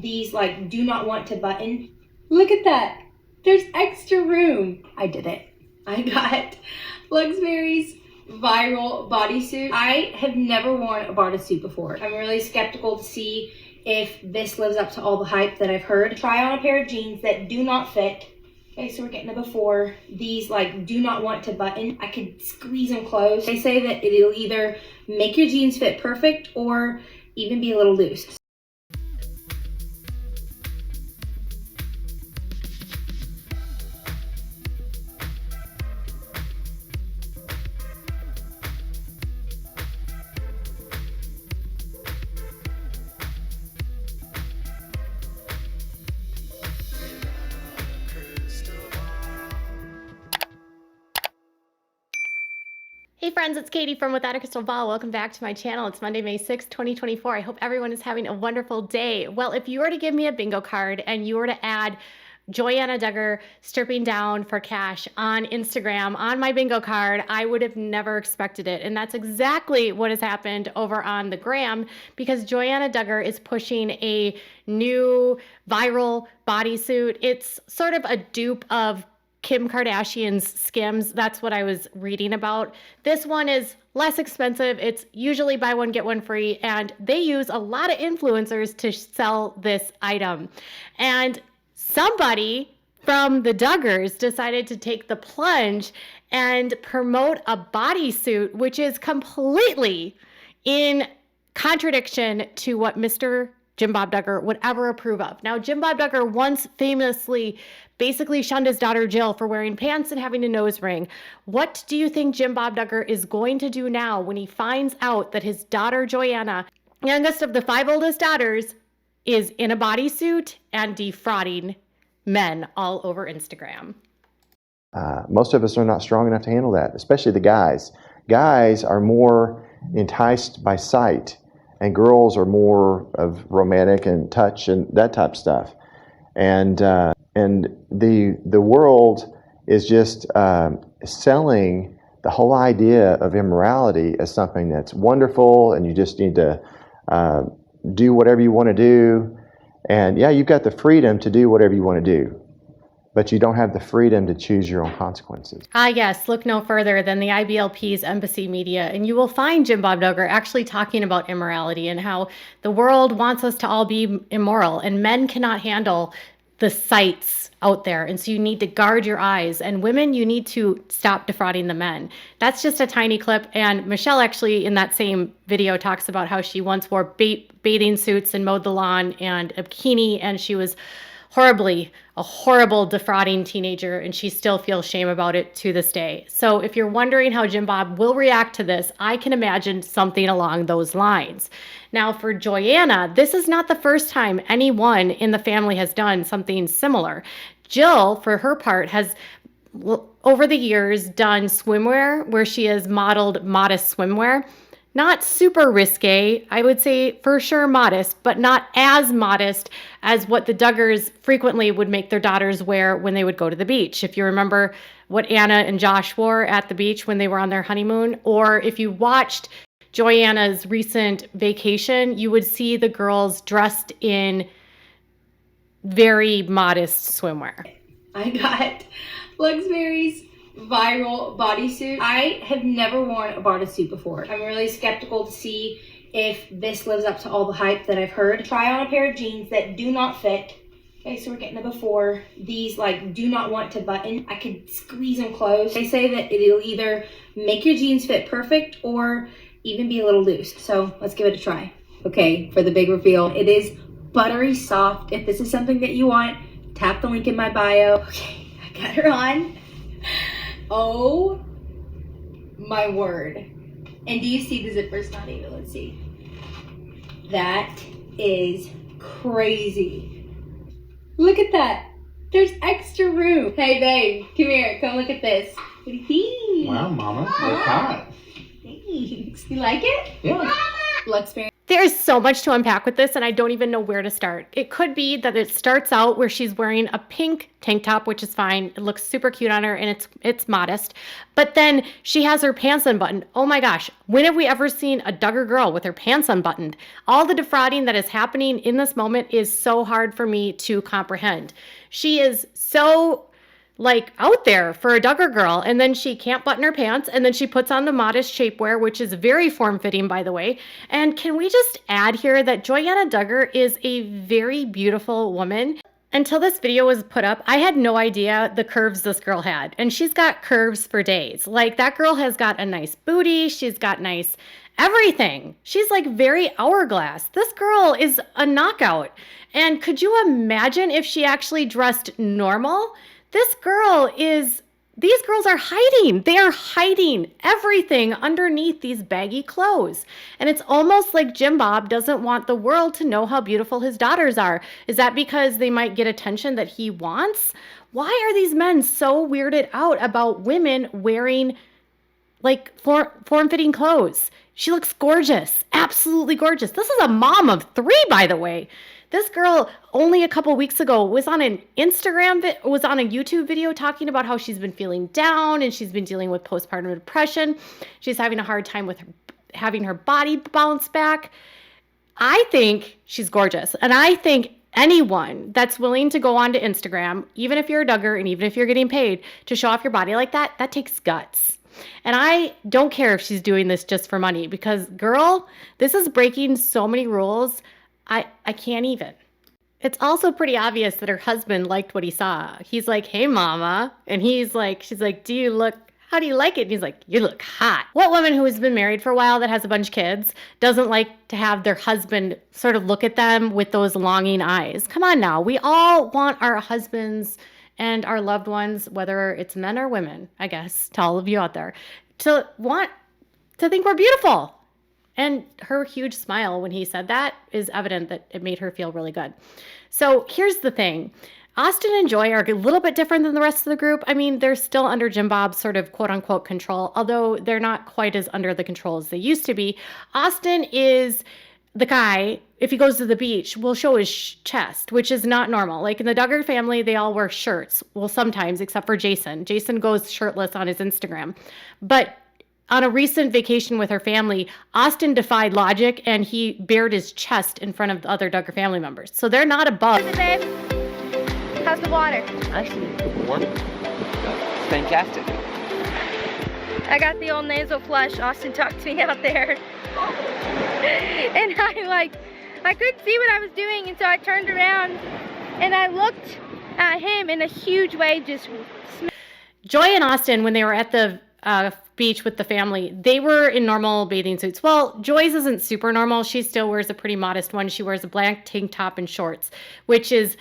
These like do not want to button. Look at that. There's extra room. I did it. I got Luxberry's viral bodysuit. I have never worn a bodysuit before. I'm really skeptical to see if this lives up to all the hype that I've heard. Try on a pair of jeans that do not fit. Okay, so we're getting the before. These like do not want to button. I could squeeze them close. They say that it'll either make your jeans fit perfect or even be a little loose. Hey friends, it's Katie from Without a Crystal Ball. Welcome back to my channel. It's Monday, May 6th, 2024. I hope everyone is having a wonderful day. Well, if you were to give me a bingo card and you were to add Joanna Duggar stripping down for cash on Instagram on my bingo card, I would have never expected it. And that's exactly what has happened over on the gram, because Joanna Duggar is pushing a new viral bodysuit. It's sort of a dupe of Kim Kardashian's Skims. That's what I was reading about. This one is less expensive. It's usually buy one, get one free, and they use a lot of influencers to sell this item. And somebody from the Duggars decided to take the plunge and promote a bodysuit, which is completely in contradiction to what Mr. Jim Bob Duggar would ever approve of. Now, Jim Bob Duggar once famously basically shunned his daughter Jill for wearing pants and having a nose ring. What do you think Jim Bob Duggar is going to do now when he finds out that his daughter Joanna, youngest of the 5 oldest daughters, is in a bodysuit and defrauding men all over Instagram? Most of us are not strong enough to handle that, especially the guys. Guys are more enticed by sight, and girls are more of romantic and touch and that type of stuff. And the world is just selling the whole idea of immorality as something that's wonderful, and you just need to do whatever you want to do. And yeah, you've got the freedom to do whatever you want to do, but you don't have the freedom to choose your own consequences. Yes, look no further than the IBLP's Embassy Media, and you will find Jim Bob Duggar actually talking about immorality and how the world wants us to all be immoral, and men cannot handle the sights out there. And so you need to guard your eyes. And women, you need to stop defrauding the men. That's just a tiny clip. And Michelle actually in that same video talks about how she once wore bathing suits and mowed the lawn and a bikini, and she was a horrible defrauding teenager, and she still feels shame about it to this day. So if you're wondering how Jim Bob will react to this, I can imagine something along those lines. Now for Joanna, this is not the first time anyone in the family has done something similar. Jill, for her part, has over the years done swimwear where she has modeled modest swimwear. Not super risque, I would say for sure modest, but not as modest as what the Duggars frequently would make their daughters wear when they would go to the beach. If you remember what Anna and Josh wore at the beach when they were on their honeymoon, or if you watched Joanna's recent vacation, you would see the girls dressed in very modest swimwear. I got Luxberry's viral bodysuit. I have never worn a bodysuit before. I'm really skeptical to see if this lives up to all the hype that I've heard. Try on a pair of jeans that do not fit. Okay, so we're getting the before. These like do not want to button. I could squeeze them close. They say that it'll either make your jeans fit perfect or even be a little loose. So let's give it a try. Okay, for the big reveal, it is buttery soft. If this is something that you want, tap the link in my bio. Okay, I got her on. Oh my word. And do you see the zippers not even? Let's see. That is crazy. Look at that. There's extra room. Hey babe, come here. Come look at this. What do you think? Wow, Mama. Look hot. Thanks. You like it? Yeah. Looks very There's so much to unpack with this, and I don't even know where to start. It could be that it starts out where she's wearing a pink tank top, which is fine. It looks super cute on her, and it's modest. But then she has her pants unbuttoned. Oh my gosh, when have we ever seen a Duggar girl with her pants unbuttoned? All the defrauding that is happening in this moment is so hard for me to comprehend. She is so like out there for a Duggar girl, and then she can't button her pants, and then she puts on the modest shapewear, which is very form-fitting, by the way. And can we just add here that Joyanna Duggar is a very beautiful woman? Until this video was put up, I had no idea the curves this girl had, and she's got curves for days. Like, that girl has got a nice booty, she's got nice everything. She's like very hourglass. This girl is a knockout. And could you imagine if she actually dressed normal? These girls are hiding. They are hiding everything underneath these baggy clothes. And it's almost like Jim Bob doesn't want the world to know how beautiful his daughters are. Is that because they might get attention that he wants? Why are these men so weirded out about women wearing like form-fitting clothes? She looks gorgeous, absolutely gorgeous. This is a mom of 3, by the way. This girl only a couple weeks ago was on a YouTube video talking about how she's been feeling down and she's been dealing with postpartum depression. She's having a hard time with having her body bounce back. I think she's gorgeous. And I think anyone that's willing to go onto Instagram, even if you're a Duggar and even if you're getting paid to show off your body like that, that takes guts. And I don't care if she's doing this just for money, because girl, this is breaking so many rules. I can't even. It's also pretty obvious that her husband liked what he saw. He's like, hey, mama. And she's like, how do you like it? And he's like, you look hot. What woman who has been married for a while that has a bunch of kids doesn't like to have their husband sort of look at them with those longing eyes? Come on now. We all want our husbands and our loved ones, whether it's men or women, I guess, to all of you out there, to want to think we're beautiful. And her huge smile when he said that is evident that it made her feel really good. So here's the thing. Austin and Joy are a little bit different than the rest of the group. I mean, they're still under Jim Bob's sort of quote unquote control, although they're not quite as under the control as they used to be. Austin is the guy, if he goes to the beach, will show his chest, which is not normal. Like in the Duggar family, they all wear shirts. Well, sometimes, except for Jason. Jason goes shirtless on his Instagram. But on a recent vacation with her family, Austin defied logic and he bared his chest in front of the other Duggar family members. So they're not above. How's it, babe? How's the water? Actually, warm. It's fantastic. I got the old nasal flush. Austin talked to me out there. And I couldn't see what I was doing, and so I turned around and I looked at him, and a huge wave just Joy and Austin, when they were at the beach with the family, they were in normal bathing suits. Well, Joy's isn't super normal. She still wears a pretty modest one. She wears a black tank top and shorts, which is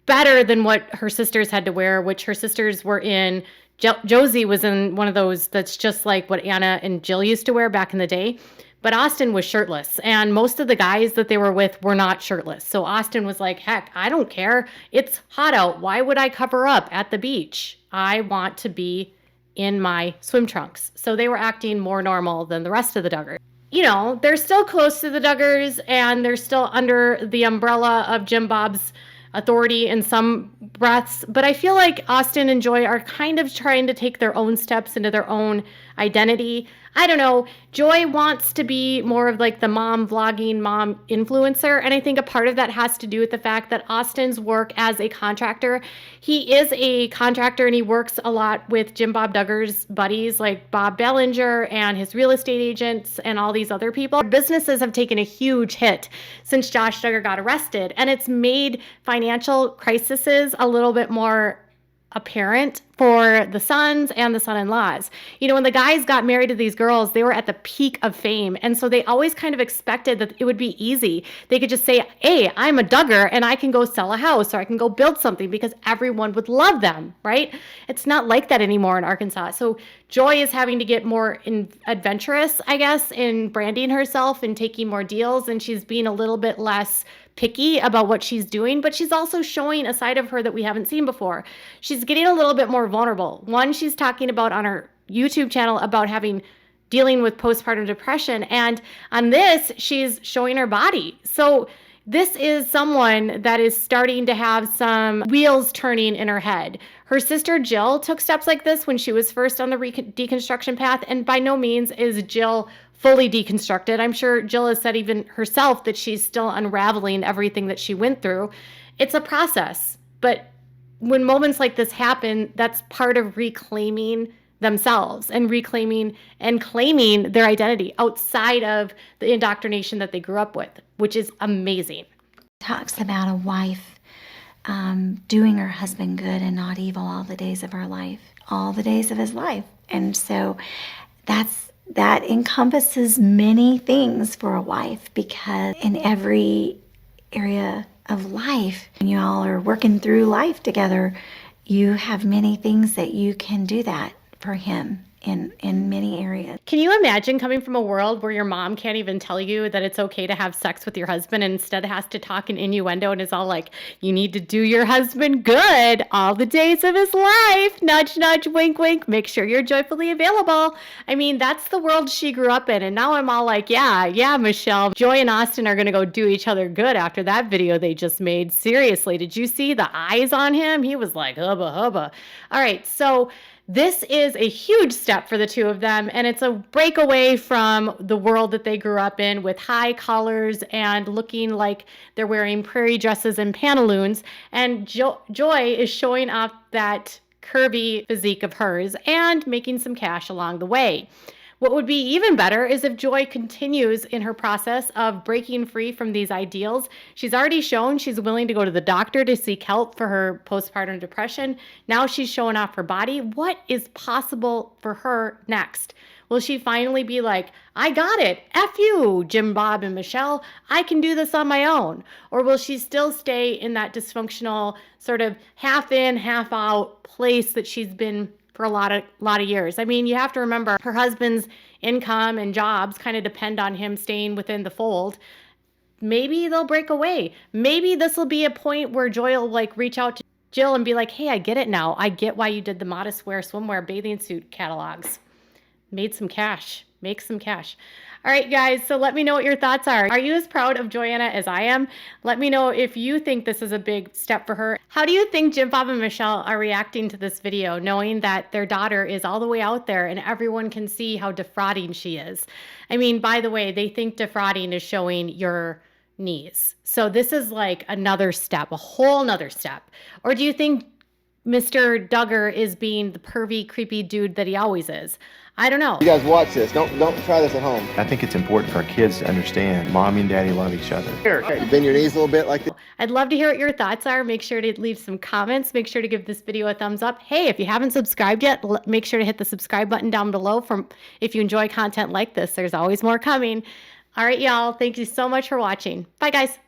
better than what her sisters had to wear, which her sisters were in. Josie was in one of those that's just like what Anna and Jill used to wear back in the day. But Austin was shirtless, and most of the guys that they were with were not shirtless. So Austin was like, heck, I don't care. It's hot out. Why would I cover up at the beach? I want to be in my swim trunks. So they were acting more normal than the rest of the Duggars. You know, they're still close to the Duggars, and they're still under the umbrella of Jim Bob's authority in some breaths. But I feel like Austin and Joy are kind of trying to take their own steps into their own identity. I don't know. Joy wants to be more of like the mom vlogging, mom influencer. And I think a part of that has to do with the fact that Austin's work as a contractor, he is a contractor and he works a lot with Jim Bob Duggar's buddies like Bob Bellinger and his real estate agents and all these other people. Businesses have taken a huge hit since Josh Duggar got arrested, and it's made financial crises a little bit more apparent for the sons and the son-in-laws. You know, when the guys got married to these girls, they were at the peak of fame. And so they always kind of expected that it would be easy. They could just say, hey, I'm a Duggar and I can go sell a house or I can go build something because everyone would love them, right? It's not like that anymore in Arkansas. So Joy is having to get more adventurous, I guess, in branding herself and taking more deals. And she's being a little bit less picky about what she's doing, but she's also showing a side of her that we haven't seen before. She's getting a little bit more vulnerable. One, she's talking about on her YouTube channel about having dealing with postpartum depression. And on this, she's showing her body. So this is someone that is starting to have some wheels turning in her head. Her sister Jill took steps like this when she was first on the deconstruction path, and by no means is Jill fully deconstructed. I'm sure Jill has said even herself that she's still unraveling everything that she went through. It's a process, but when moments like this happen, that's part of reclaiming themselves and reclaiming and claiming their identity outside of the indoctrination that they grew up with, which is amazing. Talks about a wife doing her husband good and not evil all the days of her life, all the days of his life. And so that encompasses many things for a wife, because in every area of life, when you all are working through life together, you have many things that you can do that for him in many areas. Can you imagine coming from a world where your mom can't even tell you that it's okay to have sex with your husband, and instead has to talk in innuendo and is all like, you need to do your husband good all the days of his life, nudge, nudge, wink, wink, make sure you're joyfully available. I mean, that's the world she grew up in. And now I'm all like, yeah, Michelle, Joy and Austin are going to go do each other good after that video they just made. Seriously, did you see the eyes on him? He was like, hubba, hubba. All right, so this is a huge step for the two of them, and it's a breakaway from the world that they grew up in with high collars and looking like they're wearing prairie dresses and pantaloons. And Joy is showing off that curvy physique of hers and making some cash along the way. What would be even better is if Joy continues in her process of breaking free from these ideals. She's already shown she's willing to go to the doctor to seek help for her postpartum depression. Now she's showing off her body. What is possible for her next? Will she finally be like, I got it, F you, Jim, Bob, and Michelle, I can do this on my own? Or will she still stay in that dysfunctional sort of half in, half out place that she's been for a lot of years? I mean, you have to remember her husband's income and jobs kind of depend on him staying within the fold. Maybe they'll break away. Maybe this will be a point where Joy will like reach out to Jill and be like, hey, I get it now. I get why you did the modest wear swimwear bathing suit catalogs. Made some cash. Make some cash. All right, guys, so let me know what your thoughts are. Are you as proud of Joyanna as I am? Let me know if you think this is a big step for her. How do you think Jim, Bob, and Michelle are reacting to this video, knowing that their daughter is all the way out there and everyone can see how defrauding she is? I mean, by the way, they think defrauding is showing your knees. So this is like another step, a whole nother step. Or do you think Mr. Duggar is being the pervy, creepy dude that he always is? I don't know. You guys watch this. Don't try this at home. I think it's important for our kids to understand Mommy and Daddy love each other. You bend your knees a little bit like this. I'd love to hear what your thoughts are. Make sure to leave some comments. Make sure to give this video a thumbs up. Hey, if you haven't subscribed yet, make sure to hit the subscribe button down below if you enjoy content like this. There's always more coming. All right, y'all. Thank you so much for watching. Bye, guys.